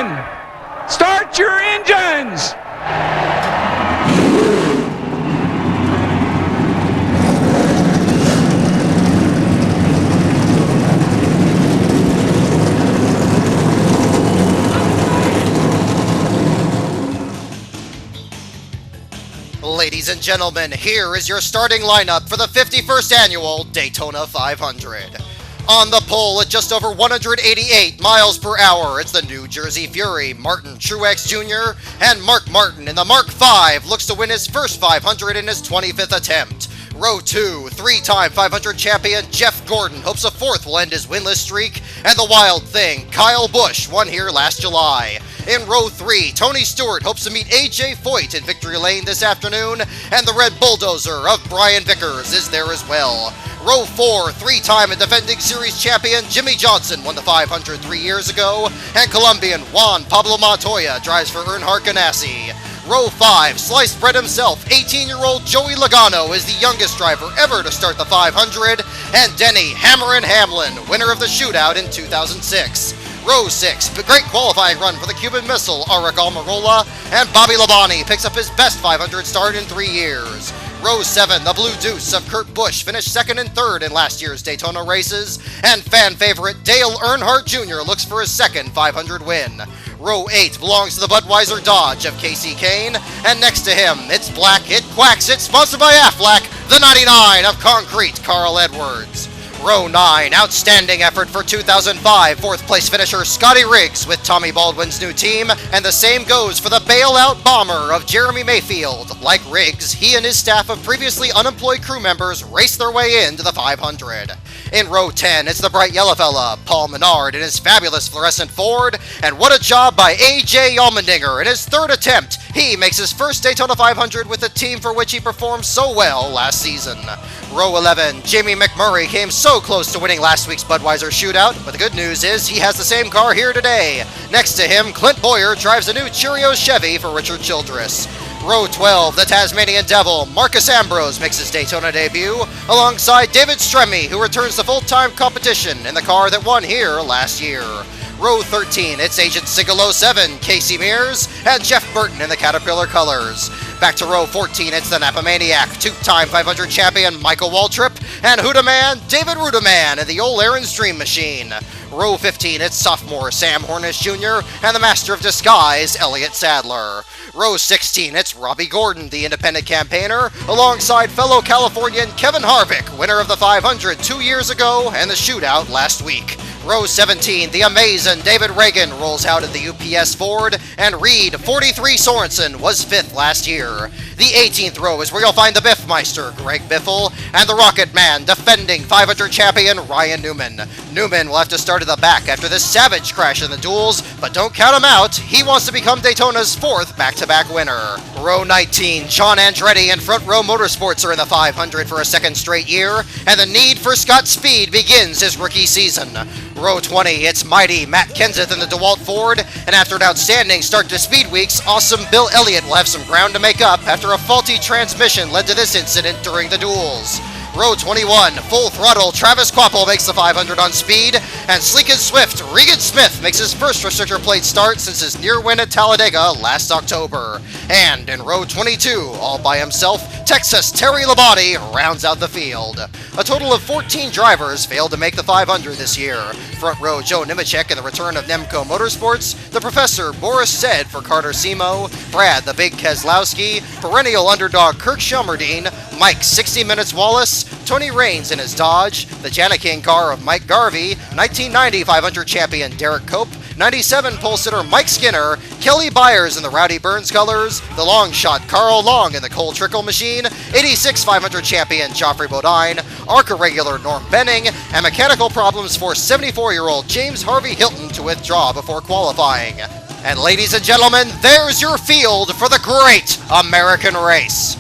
gentlemen, start your engines! Ladies and gentlemen, here is your starting lineup for the 51st Annual Daytona 500. On the pole at just over 188 miles per hour, it's the New Jersey Fury, Martin Truex Jr., and Mark Martin in the Mark V looks to win his first 500 in his 25th attempt. Row 2, three-time 500 champion Jeff Gordon hopes a fourth will end his winless streak, and the wild thing, Kyle Busch, won here last July. In Row 3, Tony Stewart hopes to meet AJ Foyt in victory lane this afternoon, and the Red Bulldozer of Brian Vickers is there as well. Row 4, three-time and defending series champion Jimmie Johnson won the 500 3 years ago, and Colombian Juan Pablo Montoya drives for EARNHARDT Ganassi. Row 5, sliced bread himself, 18-year-old Joey Logano is the youngest driver ever to start the 500, and Denny Hamlin, winner of the shootout in 2006. Row 6, the great qualifying run for the Cuban Missile, ARIC ALMIROLA, and Bobby Labonte picks up his best 500 start in 3 years. Row 7, the Blue Deuce of Kurt Busch finished second and third in last year's Daytona races, and fan favorite Dale Earnhardt Jr. looks for his second 500 win. Row 8 belongs to the Budweiser Dodge of Kasey Kahne, and next to him, it's black, it quacks, it's sponsored by AFLAC, the 99 of Concrete, Carl Edwards. Row 9, outstanding effort for 2005 fourth place finisher Scotty Riggs with Tommy Baldwin's new team, and the same goes for the bailout bomber of Jeremy Mayfield. Like Riggs, he and his staff of previously unemployed crew members raced their way into the 500. In Row 10, it's the bright yellow fella, Paul Menard in his fabulous fluorescent Ford, and what a job by A.J. Allmendinger in his third attempt. He makes his first Daytona 500 with the team for which he performed so well last season. Row 11, JIMMIE McMurray came so close to winning last week's Budweiser shootout, but the good news is he has the same car here today. Next to him, Clint Boyer drives a new Cheerios Chevy for Richard Childress. Row 12, the Tasmanian Devil, Marcus Ambrose makes his Daytona debut, alongside David Stremme, who returns to full-time competition in the car that won here last year. Row 13, it's Agent Sigil 07, Casey Mears, and Jeff Burton in the Caterpillar colors. Back to row 14, it's the Napa Maniac, two-time 500 champion Michael Waltrip, and Hoodaman, David Rudaman in the old Aaron's Dream Machine. Row 15, it's sophomore Sam Hornish Jr. and the Master of Disguise, Elliott Sadler. Row 16, it's Robbie Gordon, the independent campaigner, alongside fellow Californian Kevin Harvick, winner of the 500 2 years ago and the shootout last week. Row 17, the amazing David Reagan rolls out in the UPS Ford, and Reed 43 Sorensen was 5th last year. The 18th row is where you'll find the Biffmeister, Greg Biffle, and the Rocket Man, defending 500 champion Ryan Newman. Newman will have to start at the back after this savage crash in the duels, but don't count him out, he wants to become Daytona's 4th back-to-back winner. Row 19, John Andretti and Front Row Motorsports are in the 500 for a second straight year, and the need for Scott Speed begins his rookie season. Row 20, it's mighty Matt Kenseth in the DeWalt Ford, and after an outstanding start to Speed Weeks, awesome Bill Elliott will have some ground to make up after a faulty transmission led to this incident during the duels. Row 21, full throttle Travis Kvapil makes the 500 on speed, and sleek and swift Regan Smith makes his first restrictor plate start since his near win at Talladega last October. And in row 22, all by himself, Texas Terry Labonte rounds out the field. A total of 14 drivers failed to make the 500 this year. Front row Joe Nemechek in the return of Nemco Motorsports, the Professor Boris Said for Carter Simo, Brad the Big Keselowski, perennial underdog Kirk Shelmerdine, Mike 60 Minutes Wallace, Tony Raines in his Dodge, the Janikin car of Mike Garvey, 1990 500 champion Derek Cope, 97 pole sitter Mike Skinner, Kelly Byers in the Rowdy Burns colors, the long shot Carl Long in the Cole Trickle machine, 86 500 champion Joffrey Bodine, ARCA regular Norm Benning, and mechanical problems forced 74-year-old James Harvey Hilton to withdraw before qualifying. And ladies and gentlemen, there's your field for the great American race.